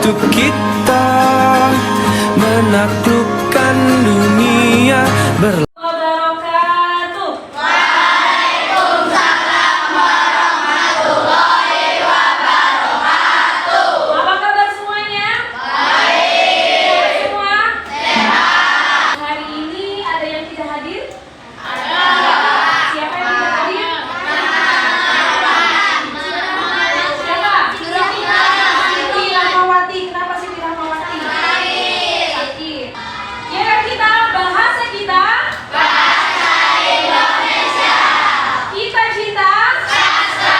untuk kita menaklukkan dunia Wabarakatuh. Apa kabar semuanya? Baik. Semua? Sehat. Hari ini ada yang tidak hadir? Ada. Siapa yang tidak hadir? Siapa? Siti Rahmawati. Kenapa Siti Rahmawati? Sakit. Ya, kita bahasa kita. Cita-cita. Bahasa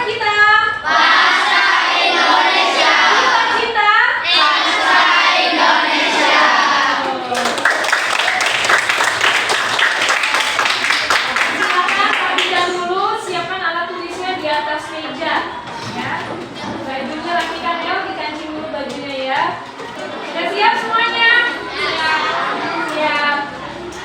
kita. Silakan terlebih dahulu siapkan alat tulisnya di atas meja, ya. Bajunya rapikan ya, dikancing dulu bajunya ya. Sudah siap semuanya? Siap.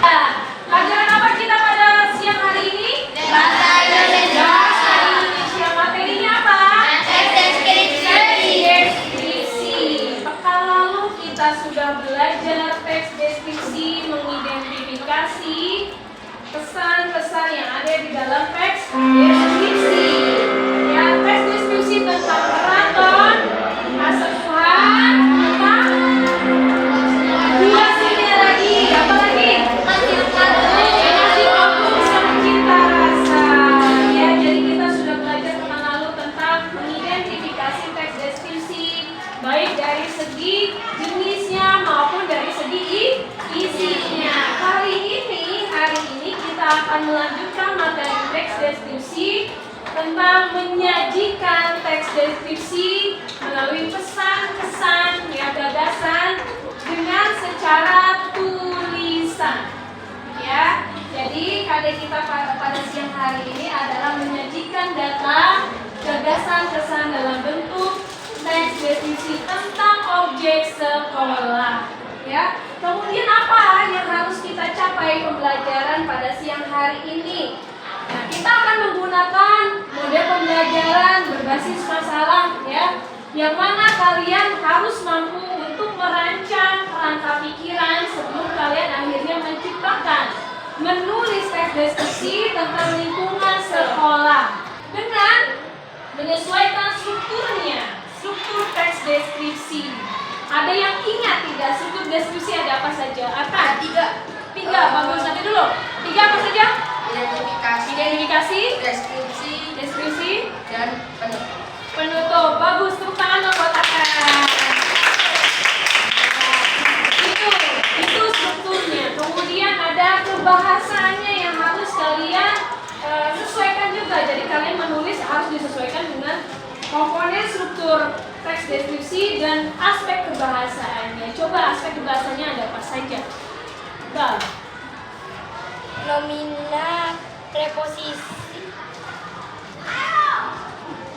Nah, pelajaran apa kita pada siang hari ini? Bahasa Indonesia. Materinya apa? Deskripsi. Pekan lalu kita sudah belajar teks deskripsi, mengidentifikasi pesan-pesan yang ada di dalam teks deskripsi. Ya, teks deskripsi tentang keraton, Kasepuhan, tentang dua sini lagi, apa lagi? Masih Agung sama Cinta Rasa. Ya, jadi kita sudah belajar pekan lalu tentang mengidentifikasi teks deskripsi, baik dari segi jenisnya maupun dari segi isinya. Hari ini kita akan melanjutkan materi teks deskripsi tentang menyajikan teks deskripsi melalui pesan-pesan ya, gagasan dengan secara tulisan. Ya, jadi karya kita pada siang hari ini adalah menyajikan data gagasan pesan dalam bentuk teks deskripsi tentang objek sekolah. Ya, kemudian apa yang harus kita capai pembelajaran pada siang hari ini? Nah, kita akan menggunakan model pembelajaran berbasis masalah, ya, yang mana kalian harus mampu untuk merancang kerangka pikiran sebelum kalian akhirnya menciptakan, menulis teks deskripsi tentang lingkungan sekolah dengan menyesuaikan strukturnya, struktur teks deskripsi. Ada yang ingat tidak struktur deskripsi ada apa saja? Apa? Tiga. Bagus, nanti dulu. Tiga apa saja? Identifikasi, deskripsi, dan penutup. Bagus, tepuk tangan dong buat Akan. Itu strukturnya. Kemudian ada kebahasaannya yang harus kalian sesuaikan juga. Jadi kalian menulis harus disesuaikan dengan komponen struktur teks deskripsi dan aspek kebahasaannya. Coba aspek kebahasaannya ada apa saja? Bang. Nomina, preposisi.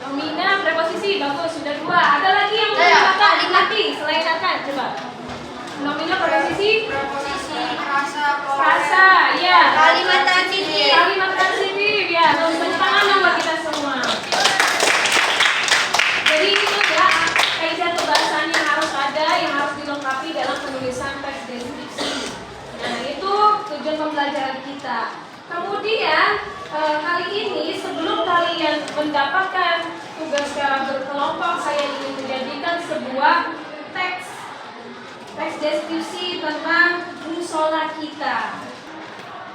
Nomina, preposisi, bagus, sudah dua. Ada lagi yang menggunakan nanti selain akan, coba. Nomina, preposisi, frasa, ya. Kalimat transitif. Kalimat transitif, ya. Tepuk tangan dong buat kita semua. Jadi itu ya kaidah kebahasaan yang harus ada, yang harus dilengkapi dalam penulisan teks deskripsi. Nah, itu tujuan pembelajaran kita. Kemudian kali ini sebelum kalian mendapatkan tugas secara berkelompok, saya ingin menjadikan sebuah teks deskripsi tentang musola kita.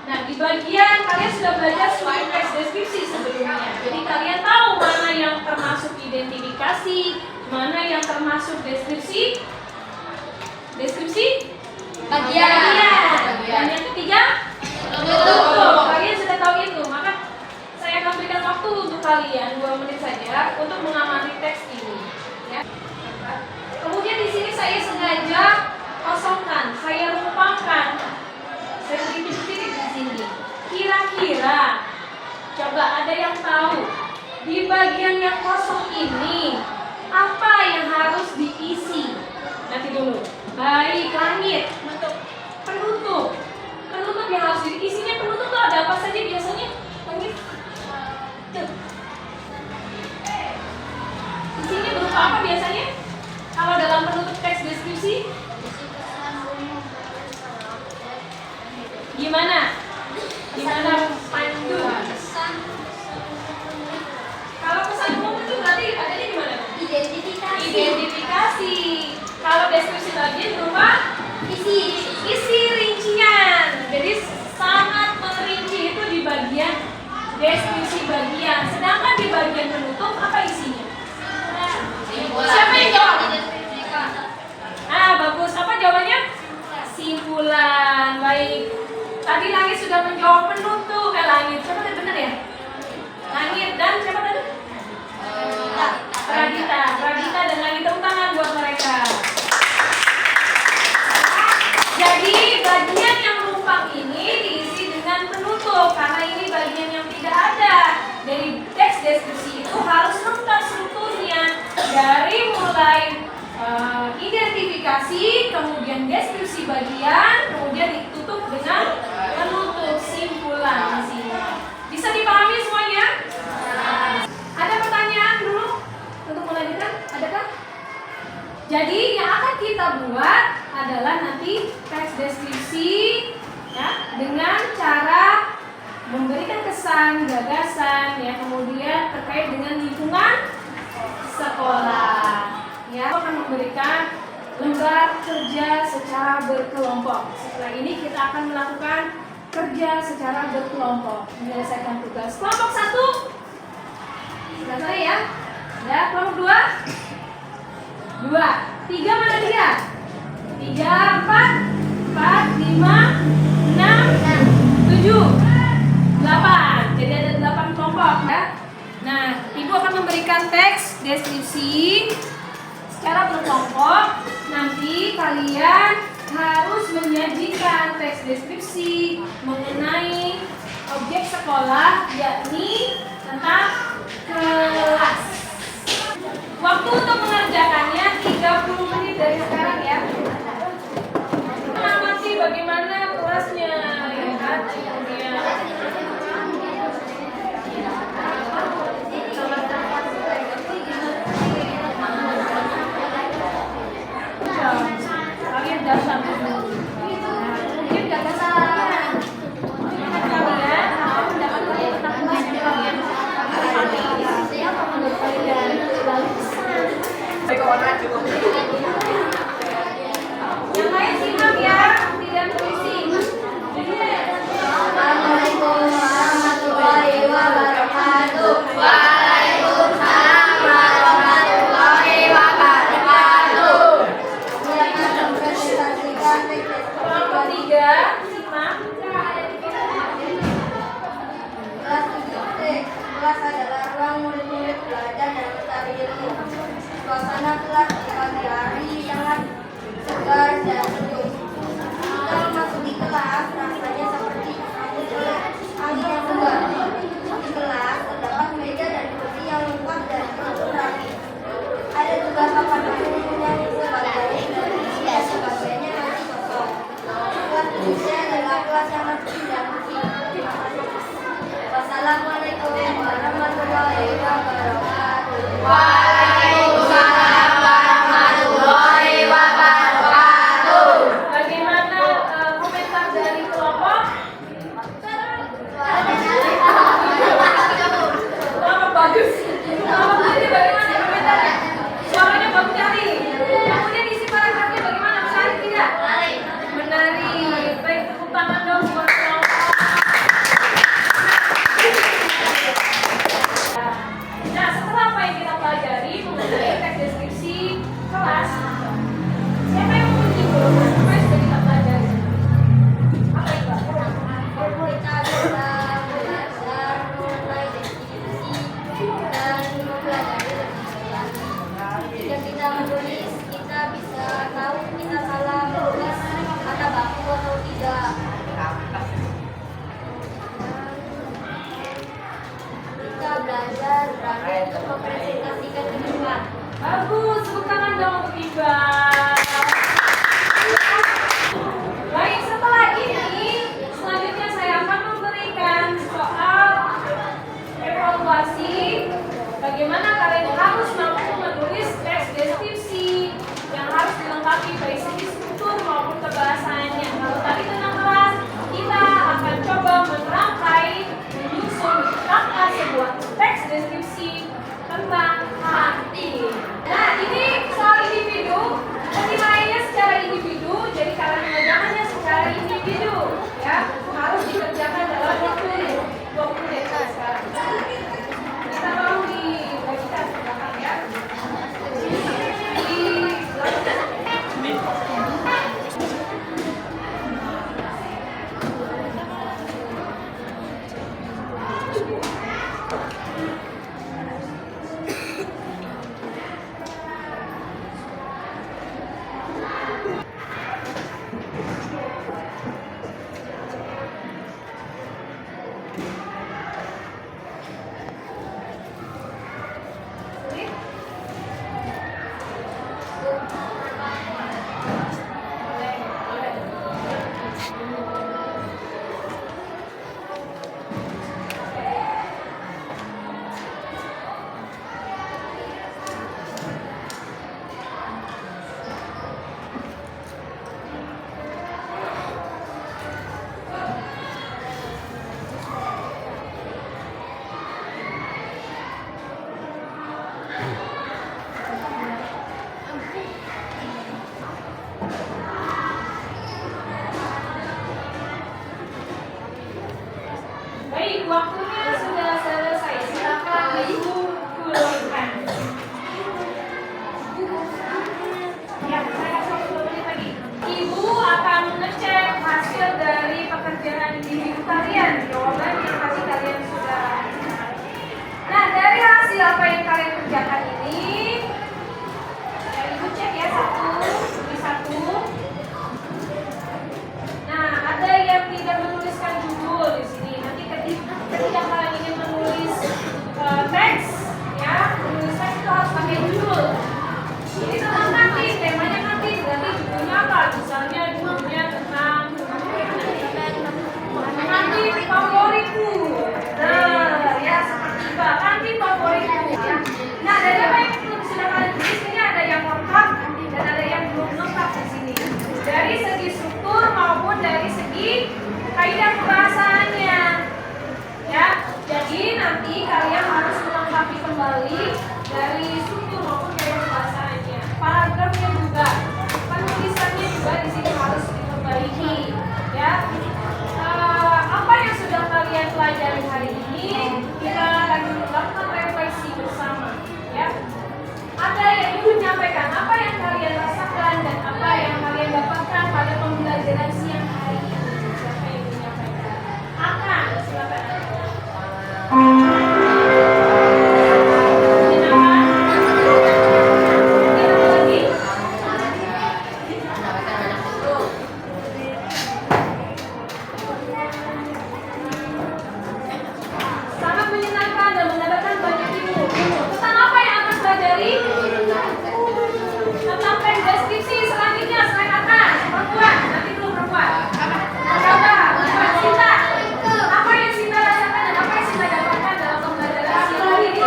Nah, di bagian kalian sudah belajar soal teks deskripsi sebelumnya. Jadi kalian tahu mana yang termasuk identifikasi, mana yang termasuk deskripsi. Bagian. Dan yang ketiga, penutup. Kalian sudah tahu itu, maka saya akan berikan waktu untuk kalian 2 menit saja untuk mengamati teks ini. Ya. Kemudian di sini saya sengaja kosongkan, saya lupakan. Saya titik-titik di sini. Kira-kira, coba ada yang tahu di bagian yang kosong ini apa yang harus diisi? Nanti dulu. Baik, langit. Penutup. Penutup yang harus diisi. Isinya penutup tuh ada apa saja biasanya? Langit. Tuh. Isinya berupa apa biasanya? Mana pandu? Kalau pesan umum itu berarti adanya di mana? Identifikasi. Identifikasi. Kalau deskripsi bagian berupa isi rincian. Jadi sangat merinci itu di bagian deskripsi bagian. Sedangkan di bagian penutup apa isinya? Siapa yang jawab? Bagus. Apa jawabannya? Simpulan. Baik. Tadi Langit sudah menjawab penutup. Langit. Siapa tadi benar ya? Langit dan siapa tadi? Pradita dan Langit, tepuk tangan buat mereka. Jadi bagian yang rumpang ini diisi dengan penutup karena ini bagian yang tidak ada. Dari teks deskripsi itu harus lengkap strukturnya dari mulai identifikasi, kemudian deskripsi bagian, kemudian ditutup dengan penutup simpulan di sini. Bisa dipahami semuanya? Ada pertanyaan dulu untuk melanjutkan? Adakah? Jadi yang akan kita buat adalah nanti teks deskripsi ya, dengan cara memberikan kesan, gagasan ya, kemudian terkait dengan lingkungan sekolah. Ya, akan memberikan lembar kerja secara berkelompok. Setelah ini kita akan melakukan kerja secara berkelompok, menyelesaikan tugas. Kelompok 1 sudah selesai ya. Ya, kelompok 2 3 mana dia? 3, 4, 5, 6, 7, 8. Jadi ada 8 kelompok ya. Nah, Ibu akan memberikan teks deskripsi secara berkelompok. Nanti kalian harus menyajikan teks deskripsi mengenai objek sekolah, yakni tentang kelas. Waktu untuk mengerjakannya 30 menit dari sekarang ya. Mengamati bagaimana kelasnya ya kan? Kalian dasar mungkin gagasan kalian mendapatkan tentang kelasnya kalian apa menurut kalian yang lain simak ya, tidak puisi. Assalamualaikum warahmatullahi wabarakatuh. Waalaikumsalam warahmatullahi wabarakatuh. Kelompok 3 simak. Kelas adalah ruang murid-murid belajar dan mencari ilmu. Suasana kelas di pagi hari sangat segar dan sejuk. Kita memasuki kelas rasanya seperti disambut oleh angin yang segar. Di kelas terdapat meja dan kursi yang lengkap dan teratur rapi. Ada juga papan buku yang sebagiannya dari dan sebagiannya masih kosong. Kelas ini adalah kelas yang bersih dan bersih. Terima kasih. Wassalamualaikum warahmatullahi wabarakatuh. Waalaikumsalam warahmatullahi wabarakatuh. Bagaimana komentar dari kelompok? Kelompok bagus. Kelompok ini bagaimana komentarnya? Suaranya bagus sekali. Kemudian isi paragrafnya bagaimana? Menarik tidak? Menarik. Baik, tepuk tangan dong buat kelompok. Nah, setelah apa yang kita pelajari mengenai teks deskripsi kelas, siapa yang mau menyimpulkan apa yang sudah kita pelajari? Apa itu? Kita bisa belajar mulai deskripsi dan mempelajari lebih banyak. Jika kita menulis, kita bisa tahu kita salah menulis kata baku atau tidak. Kita belajar berani untuk mempresentasikan kehidupan. Bagus, tepuk tangan dong untuk Iba. Baik, setelah ini selanjutnya saya akan memberikan soal evaluasi bagaimana kalian harus mampu menulis teks deskripsi yang harus dilengkapi baik segi struktur maupun kebahasaannya. Kalau tadi tentang kelas, kita akan coba menerangkan waktunya sudah selesai. Silakan dikumpulkan. Ya, saya kasih 10 menit lagi. Ibu akan mengecek hasil dari pekerjaan individu kalian. Jawaban yang tadi kalian sudah. Nah, dari hasil apa yang kalian kerjakan ini, ya, ibu cek ya satu demi satu. Nah, ada yang tidak menuliskan judul di sini. Nanti ketika kalian ingin menulis teks, ya, menulis teks itu harus pakai judul. Ini tentang kantin, temanya kantin, berarti judulnya apa? Misalnya judulnya tentang kantin favoritku. Nah, ya seperti itu, kantin favoritku. Ya. Nah, dari apa yang sudah kalian tulis ini ada yang lengkap dan ada yang belum lengkap di sini. Dari segi struktur maupun dari segi kaidah pembahasannya. Ya, jadi nanti kalian harus melengkapi kembali dari struktur maupun kaidah pembahasannya. Paragrafnya juga, penulisannya juga di sini harus diperbaiki. Ya, apa yang sudah kalian pelajari hari ini kita lagi melakukan refleksi bersama. Ya, ada yang ibu menyampaikan apa yang kalian rasakan dan apa yang kalian dapatkan pada pembelajaran siang hari ini. Siapa yang menyampaikan? Akan, silakan. Sangat menyenangkan dan mendapatkan banyak ilmu. Tentang apa yang akan pelajari? Tentang teks deskripsi selanjutnya selain akan perempuan, nanti belum perempuan. Siapa? Sinta. Apa yang Sinta rasakan dan apa yang Sinta dapatkan dalam pembelajaran siang hari ini?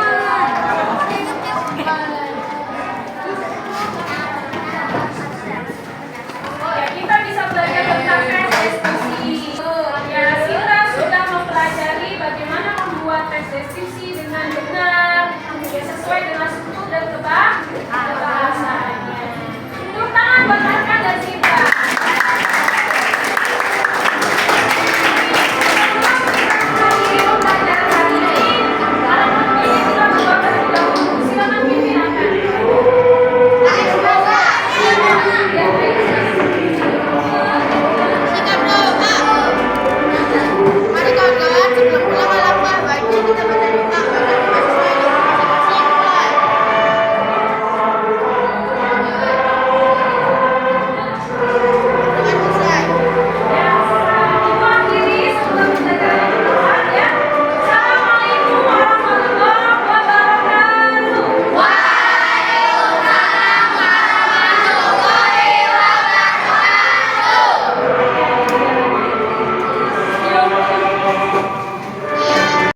Ya, kita bisa belajar tentang teks deskripsi. Ya, Sinta sudah mempelajari bagaimana membuat teks deskripsi dengan benar.